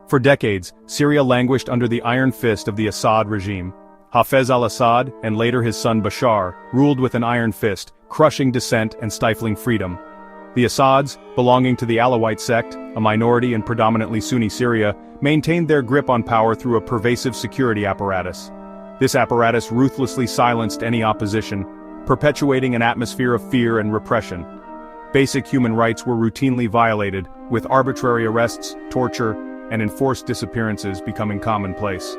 For decades, Syria languished under the iron fist of the Assad regime. Hafez al-Assad, and later his son Bashar, ruled with an iron fist, crushing dissent and stifling freedom. The Assads, belonging to the Alawite sect, a minority in predominantly Sunni Syria, maintained their grip on power through a pervasive security apparatus. This apparatus ruthlessly silenced any opposition, perpetuating an atmosphere of fear and repression. Basic human rights were routinely violated, with arbitrary arrests, torture, and enforced disappearances becoming commonplace.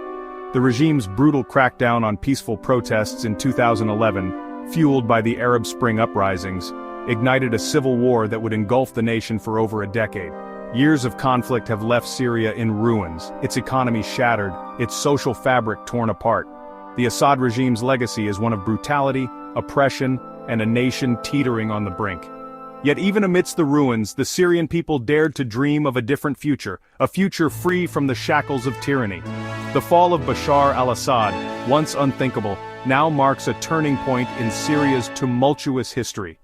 The regime's brutal crackdown on peaceful protests in 2011, fueled by the Arab Spring uprisings, ignited a civil war that would engulf the nation for over a decade. Years of conflict have left Syria in ruins, its economy shattered, its social fabric torn apart. The Assad regime's legacy is one of brutality, oppression, and a nation teetering on the brink. Yet even amidst the ruins, the Syrian people dared to dream of a different future, a future free from the shackles of tyranny. The fall of Bashar al-Assad, once unthinkable, now marks a turning point in Syria's tumultuous history.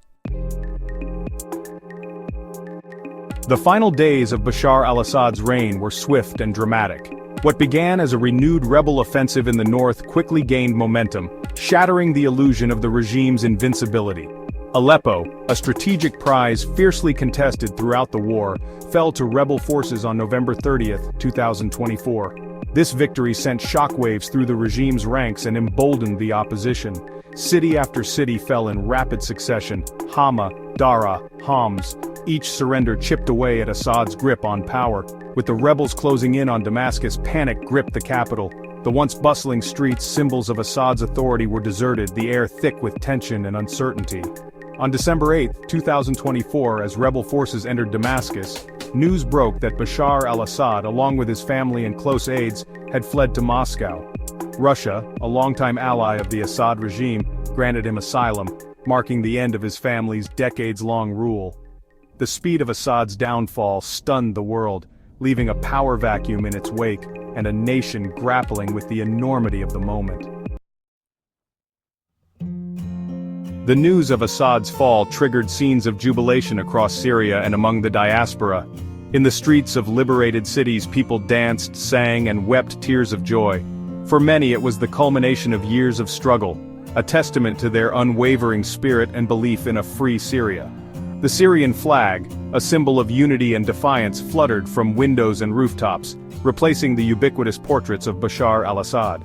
The final days of Bashar al-Assad's reign were swift and dramatic. What began as a renewed rebel offensive in the north quickly gained momentum, shattering the illusion of the regime's invincibility. Aleppo, a strategic prize fiercely contested throughout the war, fell to rebel forces on November 30, 2024. This victory sent shockwaves through the regime's ranks and emboldened the opposition. City after city fell in rapid succession: Hama, Dara, Homs. Each surrender chipped away at Assad's grip on power. With the rebels closing in on Damascus, panic gripped the capital. The once bustling streets, symbols of Assad's authority, were deserted, the air thick with tension and uncertainty. On December 8, 2024, as rebel forces entered Damascus, news broke that Bashar al-Assad, along with his family and close aides, had fled to Moscow. Russia, a longtime ally of the Assad regime, granted him asylum, marking the end of his family's decades-long rule. The speed of Assad's downfall stunned the world, leaving a power vacuum in its wake, and a nation grappling with the enormity of the moment. The news of Assad's fall triggered scenes of jubilation across Syria and among the diaspora. In the streets of liberated cities, people danced, sang, and wept tears of joy. For many, it was the culmination of years of struggle, a testament to their unwavering spirit and belief in a free Syria. The Syrian flag, a symbol of unity and defiance, fluttered from windows and rooftops, replacing the ubiquitous portraits of Bashar al-Assad.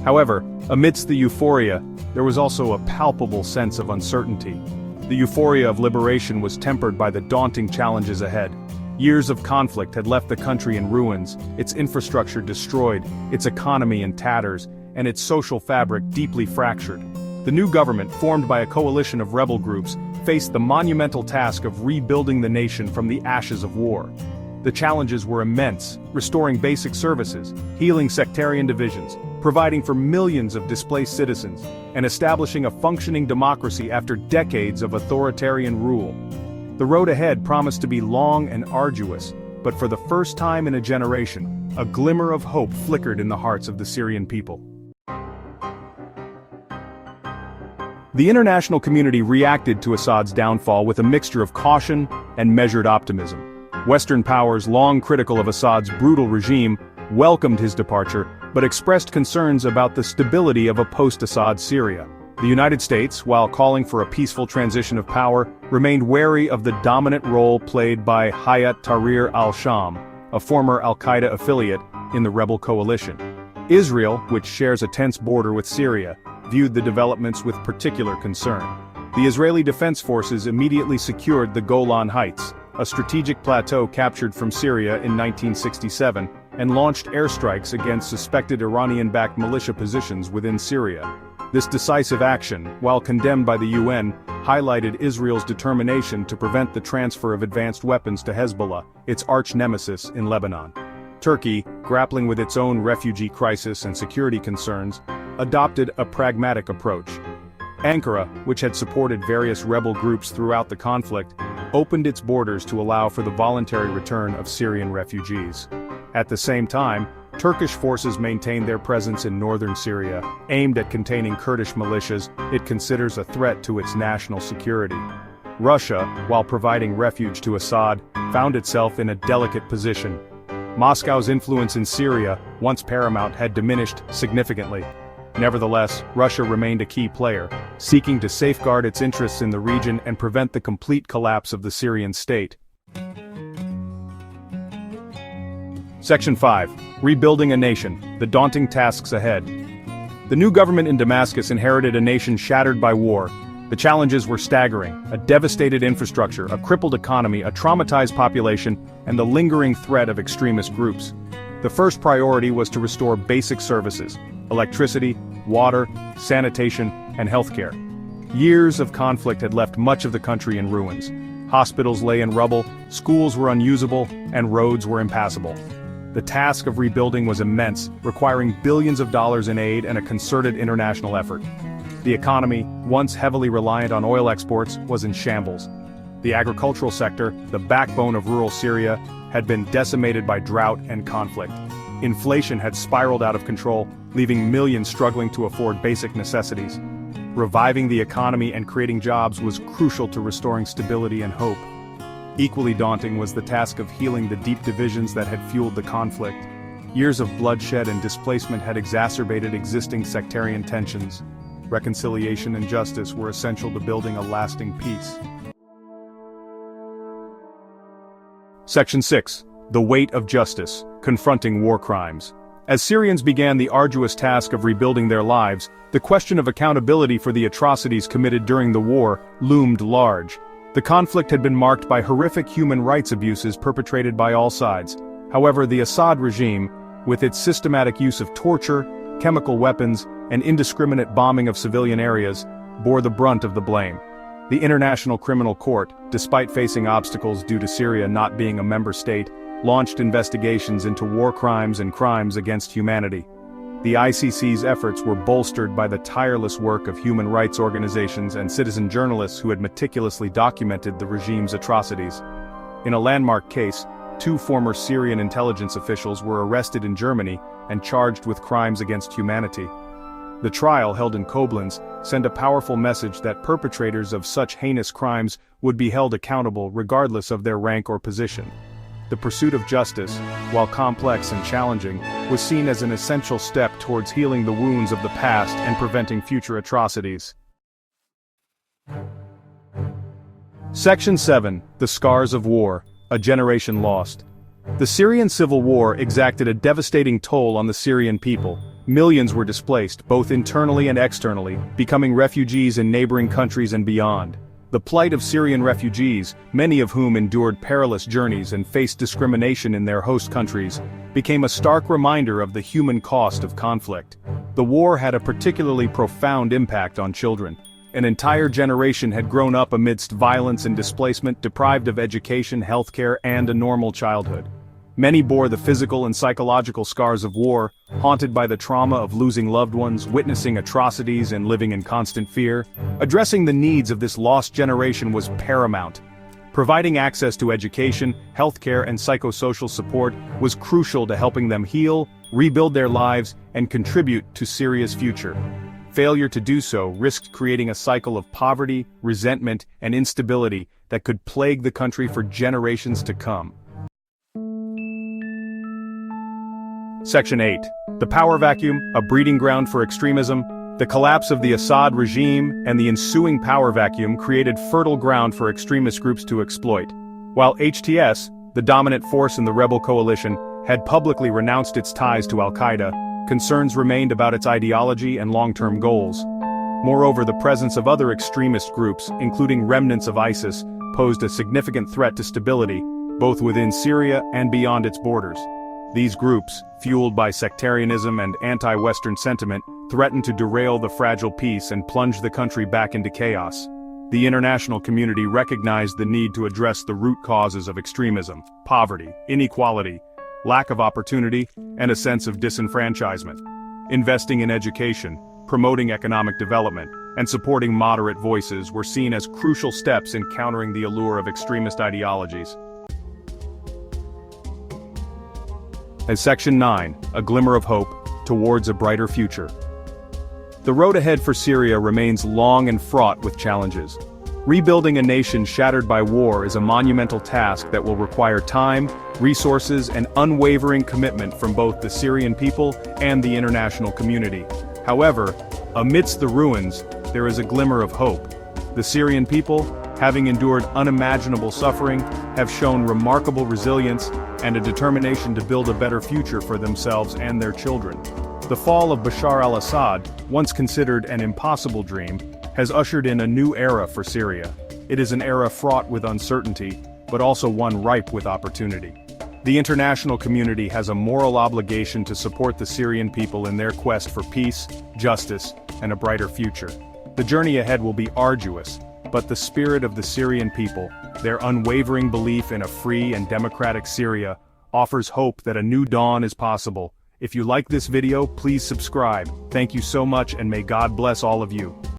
However, amidst the euphoria, there was also a palpable sense of uncertainty. The euphoria of liberation was tempered by the daunting challenges ahead. Years of conflict had left the country in ruins, its infrastructure destroyed, its economy in tatters, and its social fabric deeply fractured. The new government, formed by a coalition of rebel groups, faced the monumental task of rebuilding the nation from the ashes of war. The challenges were immense: restoring basic services, healing sectarian divisions, providing for millions of displaced citizens, and establishing a functioning democracy after decades of authoritarian rule. The road ahead promised to be long and arduous, but for the first time in a generation, a glimmer of hope flickered in the hearts of the Syrian people. The international community reacted to Assad's downfall with a mixture of caution and measured optimism. Western powers, long critical of Assad's brutal regime, welcomed his departure, but expressed concerns about the stability of a post-Assad Syria. The United States, while calling for a peaceful transition of power, remained wary of the dominant role played by Hayat Tahrir al-Sham, a former al-Qaeda affiliate, in the rebel coalition. Israel, which shares a tense border with Syria, viewed the developments with particular concern. The Israeli Defense Forces immediately secured the Golan Heights, a strategic plateau captured from Syria in 1967, and launched airstrikes against suspected Iranian-backed militia positions within Syria. This decisive action, while condemned by the UN, highlighted Israel's determination to prevent the transfer of advanced weapons to Hezbollah, its arch-nemesis in Lebanon. Turkey, grappling with its own refugee crisis and security concerns, adopted a pragmatic approach. Ankara, which had supported various rebel groups throughout the conflict, opened its borders to allow for the voluntary return of Syrian refugees. At the same time, Turkish forces maintained their presence in northern Syria, aimed at containing Kurdish militias it considers a threat to its national security. Russia, while providing refuge to Assad, found itself in a delicate position. Moscow's influence in Syria, once paramount, had diminished significantly. Nevertheless, Russia remained a key player, seeking to safeguard its interests in the region and prevent the complete collapse of the Syrian state. Section 5. Rebuilding a nation, the daunting tasks ahead. The new government in Damascus inherited a nation shattered by war. The challenges were staggering: a devastated infrastructure, a crippled economy, a traumatized population, and the lingering threat of extremist groups. The first priority was to restore basic services: electricity, water, sanitation, and healthcare. Years of conflict had left much of the country in ruins. Hospitals lay in rubble, schools were unusable, and roads were impassable. The task of rebuilding was immense, requiring billions of dollars in aid and a concerted international effort. The economy, once heavily reliant on oil exports, was in shambles. The agricultural sector, the backbone of rural Syria, had been decimated by drought and conflict. Inflation had spiraled out of control, leaving millions struggling to afford basic necessities. Reviving the economy and creating jobs was crucial to restoring stability and hope. Equally daunting was the task of healing the deep divisions that had fueled the conflict. Years of bloodshed and displacement had exacerbated existing sectarian tensions. Reconciliation and justice were essential to building a lasting peace. Section 6. The weight of justice, confronting war crimes. As Syrians began the arduous task of rebuilding their lives, the question of accountability for the atrocities committed during the war loomed large. The conflict had been marked by horrific human rights abuses perpetrated by all sides. However, the Assad regime, with its systematic use of torture, chemical weapons, and indiscriminate bombing of civilian areas, bore the brunt of the blame. The International Criminal Court, despite facing obstacles due to Syria not being a member state, launched investigations into war crimes and crimes against humanity. The ICC's efforts were bolstered by the tireless work of human rights organizations and citizen journalists who had meticulously documented the regime's atrocities. In a landmark case, 2 former Syrian intelligence officials were arrested in Germany and charged with crimes against humanity. The trial, held in Koblenz, sent a powerful message that perpetrators of such heinous crimes would be held accountable regardless of their rank or position. The pursuit of justice, while complex and challenging, was seen as an essential step towards healing the wounds of the past and preventing future atrocities. Section 7. The Scars of War, a Generation Lost. The Syrian civil war exacted a devastating toll on the Syrian people. Millions were displaced, both internally and externally, becoming refugees in neighboring countries and beyond. The plight of Syrian refugees, many of whom endured perilous journeys and faced discrimination in their host countries, became a stark reminder of the human cost of conflict. The war had a particularly profound impact on children. An entire generation had grown up amidst violence and displacement, deprived of education, healthcare, and a normal childhood. Many bore the physical and psychological scars of war, haunted by the trauma of losing loved ones, witnessing atrocities, and living in constant fear. Addressing the needs of this lost generation was paramount. Providing access to education, healthcare, and psychosocial support was crucial to helping them heal, rebuild their lives, and contribute to Syria's future. Failure to do so risked creating a cycle of poverty, resentment, and instability that could plague the country for generations to come. Section 8. The Power Vacuum, a Breeding Ground for Extremism. The collapse of the Assad regime and the ensuing power vacuum created fertile ground for extremist groups to exploit. While HTS, the dominant force in the rebel coalition, had publicly renounced its ties to al-Qaeda, concerns remained about its ideology and long-term goals. Moreover, the presence of other extremist groups, including remnants of ISIS, posed a significant threat to stability, both within Syria and beyond its borders. These groups, fueled by sectarianism and anti-Western sentiment, threatened to derail the fragile peace and plunge the country back into chaos. The international community recognized the need to address the root causes of extremism: poverty, inequality, lack of opportunity, and a sense of disenfranchisement. Investing in education, promoting economic development, and supporting moderate voices were seen as crucial steps in countering the allure of extremist ideologies. As Section 9, a glimmer of hope, towards a brighter future. The road ahead for Syria remains long and fraught with challenges. Rebuilding a nation shattered by war is a monumental task that will require time, resources, and unwavering commitment from both the Syrian people and the international community. However, amidst the ruins, there is a glimmer of hope. The Syrian people, having endured unimaginable suffering, have shown remarkable resilience and a determination to build a better future for themselves and their children. The fall of Bashar al-Assad, once considered an impossible dream, has ushered in a new era for Syria. It is an era fraught with uncertainty, but also one ripe with opportunity. The international community has a moral obligation to support the Syrian people in their quest for peace, justice, and a brighter future. The journey ahead will be arduous, but the spirit of the Syrian people, their unwavering belief in a free and democratic Syria, offers hope that a new dawn is possible. If you like this video, please subscribe. Thank you so much, and may God bless all of you.